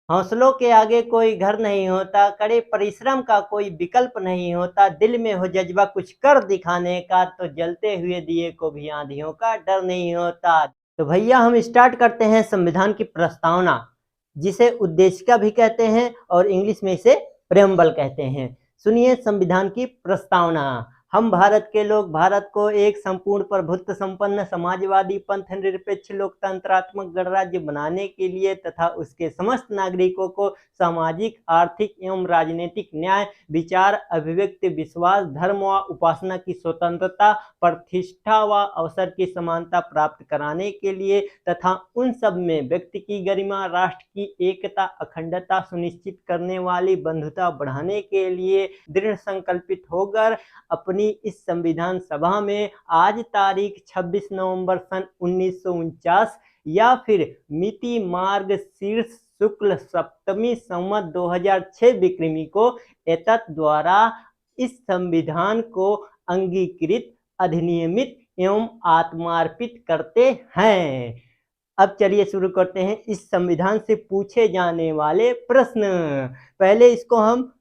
हौसलों के आगे कोई घर नहीं होता, कड़े परिश्रम का कोई विकल्प नहीं होता, दिल में हो जज्बा कुछ कर दिखाने का, तो जलते हुए दिए को भी आंधियों का डर नहीं होता। तो भैया हम स्टार्ट करते हैं संविधान की प्रस्तावना, जिसे उद्देशिका भी कहते हैं और इंग्लिश में इसे प्रेम्बल कहते हैं। सुनिए संविधान की प्रस्तावना। हम भारत के लोग भारत को एक संपूर्ण प्रभुत्व संपन्न समाजवादी पंथ निरपेक्ष लोकतंत्रात्मक गणराज्य बनाने के लिए तथा उसके समस्त नागरिकों को सामाजिक, आर्थिक एवं राजनीतिक न्याय, विचार, अभिव्यक्ति, विश्वास, धर्म व उपासना की स्वतंत्रता, प्रतिष्ठा व अवसर की समानता प्राप्त कराने के लिए तथा उन सब में व्यक्ति की गरिमा, राष्ट्र की एकता, अखंडता सुनिश्चित करने वाली बंधुता बढ़ाने के लिए दृढ़ संकल्पित होकर अपनी इस संविधान सभा में आज तारीख 26 नवंबर सन 1949 या फिर मिति मार्ग शीर्ष शुक्ल सप्तमी संवत 2006 विक्रमी को एतत् द्वारा इस संविधान को अंगीकृत, अधिनियमित एवं आत्मार्पित करते हैं। अब चलिए शुरू करते हैं इस संविधान से पूछे जाने वाले प्रश्न। पहले इसको हम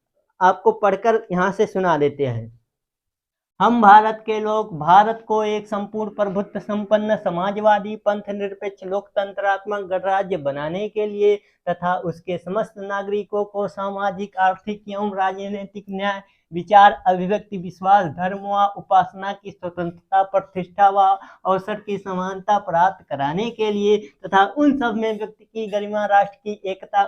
आपको पढ़कर यहाँ से सुना देते हैं। हम भारत के लोग भारत को एक संपूर्ण प्रभुत्व संपन्न समाजवादी पंथ निरपेक्ष लोकतंत्रात्मक गणराज्य बनाने के लिए तथा उसके समस्त नागरिकों को सामाजिक, आर्थिक एवं राजनीतिक न्याय, विचार, अभिव्यक्ति, विश्वास, धर्म व उपासना की स्वतंत्रता, प्रतिष्ठा व अवसर की समानता प्राप्त कराने के लिए तथा उन सब में व्यक्ति की गरिमा, राष्ट्र की एकता,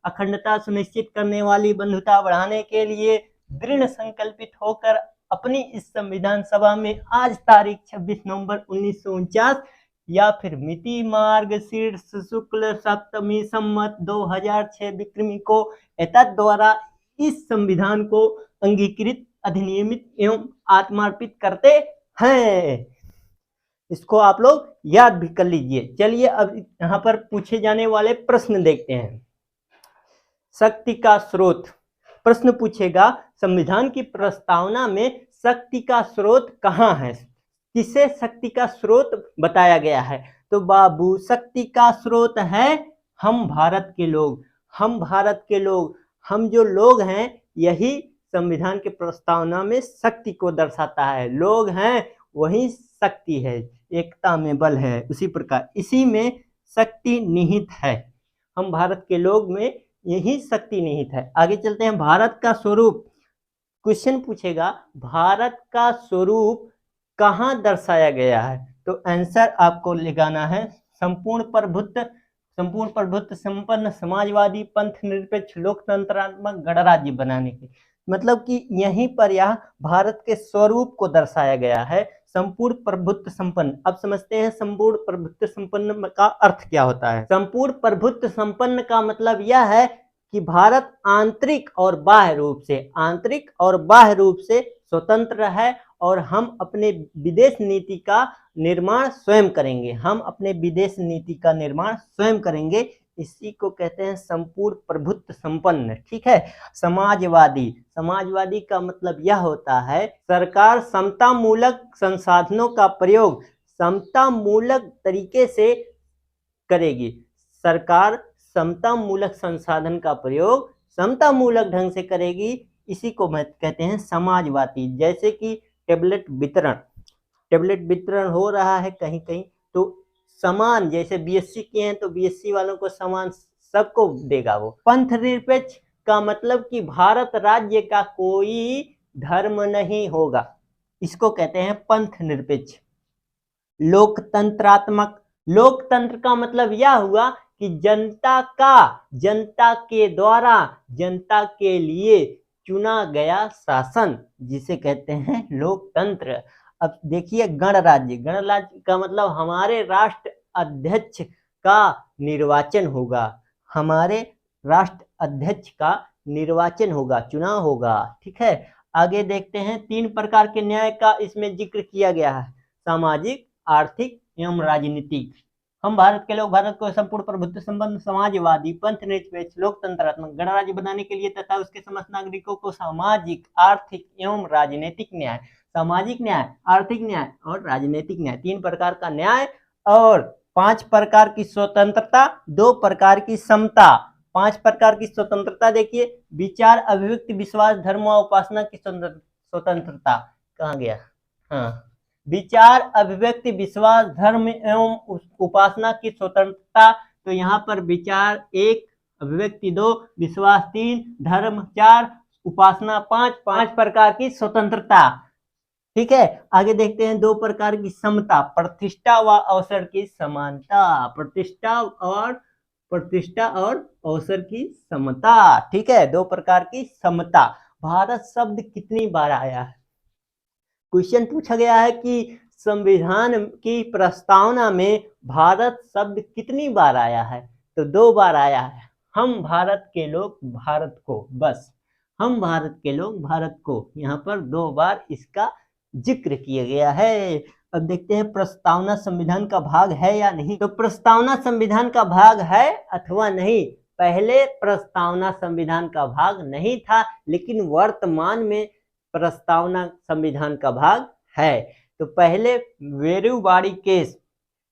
अखंडता सुनिश्चित करने वाली बंधुता बढ़ाने के लिए दृढ़ संकल्पित होकर अपनी इस संविधान सभा में आज तारीख 26 नवंबर 1949 या फिर मिति मार्ग शीर्ष शुक्ल सप्तमी संवत 2006 विक्रमी को एतत् द्वारा इस संविधान को अंगीकृत, अधिनियमित एवं आत्मार्पित करते हैं। इसको आप लोग याद भी कर लीजिए। चलिए अब यहाँ पर पूछे जाने वाले प्रश्न देखते हैं। शक्ति का स्रोत प्रश्न पूछेगा, संविधान की प्रस्तावना में शक्ति का स्रोत कहाँ है, किसे शक्ति का स्रोत बताया गया है? तो बाबू शक्ति का स्रोत है हम भारत के लोग। हम भारत के लोग, हम जो लोग हैं, यही संविधान की प्रस्तावना में शक्ति को दर्शाता है। लोग हैं वही शक्ति है, एकता में बल है। उसी प्रकार इसी में शक्ति निहित है। हम भारत के लोग में यही शक्ति निहित है। आगे चलते हैं। भारत का स्वरूप क्वेश्चन पूछेगा, भारत का स्वरूप कहाँ दर्शाया गया है? तो आंसर आपको लगाना है संपूर्ण प्रभुत्व संपन्न समाजवादी पंथ निरपेक्ष लोकतंत्रात्मक गणराज्य बनाने के, मतलब कि यहीं पर यह भारत के स्वरूप को दर्शाया गया है। संपूर्ण प्रभुत्व संपन्न, अब समझते हैं संपूर्ण प्रभुत्व संपन्न का अर्थ क्या होता है। संपूर्ण प्रभुत्व संपन्न का मतलब यह है कि भारत आंतरिक और बाह्य रूप से स्वतंत्र है और हम अपने विदेश नीति का निर्माण स्वयं करेंगे। इसी को कहते हैं संपूर्ण प्रभुत्व संपन्न। ठीक है। समाजवादी का मतलब यह होता है सरकार समतामूलक संसाधनों का प्रयोग समतामूलक तरीके से करेगी। सरकार समतामूलक संसाधन का प्रयोग समतामूलक ढंग से करेगी। इसी को कहते हैं समाजवादी। जैसे कि टेबलेट वितरण हो रहा है कहीं कहीं, तो समान, जैसे बीएससी किए हैं तो बीएससी वालों को समान सबको देगा वो। पंथ निरपेक्ष का मतलब कि भारत राज्य का कोई धर्म नहीं होगा, इसको कहते हैं पंथ निरपेक्ष। लोकतंत्र का मतलब यह हुआ कि जनता के द्वारा जनता के लिए चुना गया शासन, जिसे कहते हैं लोकतंत्र। अब देखिए गणराज्य का मतलब हमारे राष्ट्र अध्यक्ष का निर्वाचन होगा, चुनाव होगा। ठीक है। आगे देखते हैं। 3 प्रकार के न्याय का इसमें जिक्र किया गया है, सामाजिक, आर्थिक एवं राजनीतिक। हम भारत के लोग भारत को संपूर्ण प्रभुत्व संपन्न समाजवादी पंथ निरपेक्ष लोकतंत्रात्मक गणराज्य बनाने के लिए तथा उसके समस्त नागरिकों को सामाजिक, आर्थिक एवं राजनीतिक न्याय, सामाजिक न्याय, आर्थिक न्याय और राजनीतिक न्याय, 3 प्रकार का न्याय और 5 प्रकार की स्वतंत्रता, 2 प्रकार की समता 5 प्रकार की स्वतंत्रता देखिए, विचार, अभिव्यक्ति, विश्वास, धर्म व उपासना की स्वतंत्रता। कहाँ गया? हाँ, विचार, अभिव्यक्ति, विश्वास, धर्म एवं उपासना की स्वतंत्रता। तो यहाँ पर विचार 1, अभिव्यक्ति 2, विश्वास 3, धर्म 4, उपासना 5 प्रकार की स्वतंत्रता। ठीक है, आगे देखते हैं 2 प्रकार की समता, प्रतिष्ठा व अवसर की समानता। प्रतिष्ठा और अवसर की समता। ठीक है, 2 प्रकार की समता। भारत शब्द कितनी बार आया है? क्वेश्चन पूछा गया है कि संविधान की प्रस्तावना में भारत शब्द कितनी बार आया है? तो 2 बार आया है। हम भारत के लोग भारत को, बस हम भारत के लोग भारत को, यहाँ पर 2 बार इसका जिक्र किया गया है। अब देखते हैं प्रस्तावना संविधान का भाग है या नहीं। तो प्रस्तावना संविधान का भाग है अथवा नहीं। पहले प्रस्तावना संविधान का भाग नहीं था, लेकिन वर्तमान में प्रस्तावना संविधान का भाग है। तो पहले बेरूबाड़ी केस,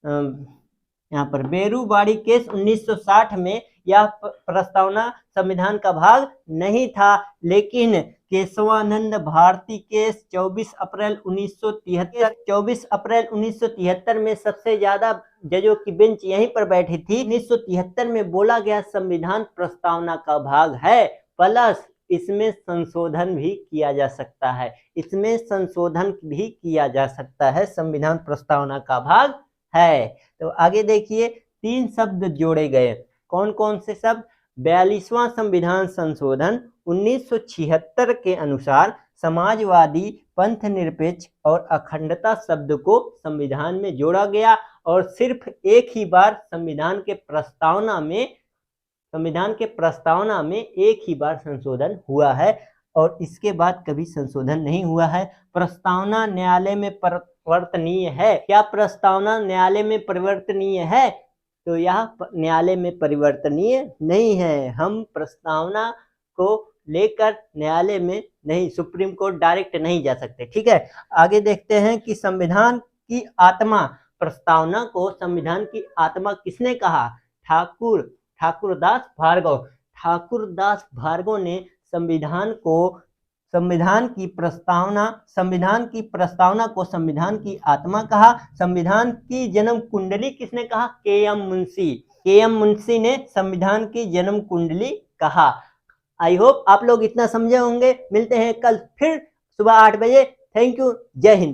यहाँ पर बेरूबाड़ी केस 1960 में यह प्रस्तावना संविधान का भाग नहीं था, लेकिन केशवानंद भारती केस 24 अप्रैल 1973 में सबसे ज्यादा जजों की बेंच यहीं पर बैठी थी। 1973 में बोला गया संविधान प्रस्तावना का भाग है, प्लस इसमें संशोधन भी किया जा सकता है। इसमें संशोधन भी किया जा सकता है, संविधान प्रस्तावना का भाग है। तो आगे देखिए 3 शब्द जोड़े गए। कौन कौन से शब्द? 42वां संविधान संशोधन 1976 के अनुसार समाजवादी, पंथ निरपेक्ष और अखंडता शब्द को संविधान में जोड़ा गया, और सिर्फ एक ही बार संविधान के प्रस्तावना में एक ही बार संशोधन हुआ है, और इसके बाद कभी संशोधन नहीं हुआ है। प्रस्तावना न्यायालय में परिवर्तनीय है। क्या प्रस्तावना न्यायालय में परिवर्तनीय है? तो यह न्यायालय में परिवर्तनीय नहीं है। हम प्रस्तावना को लेकर न्यायालय में नहीं, सुप्रीम कोर्ट डायरेक्ट नहीं जा सकते। ठीक है, आगे देखते हैं कि संविधान की आत्मा, प्रस्तावना को संविधान की आत्मा किसने कहा? ठाकुरदास भार्गव ने संविधान की प्रस्तावना को संविधान की आत्मा कहा। संविधान की जन्म कुंडली किसने कहा? के एम मुंशी ने संविधान की जन्म कुंडली कहा। आई होप आप लोग इतना समझे होंगे। मिलते हैं कल फिर सुबह 8 बजे। Thank you. जय हिंद।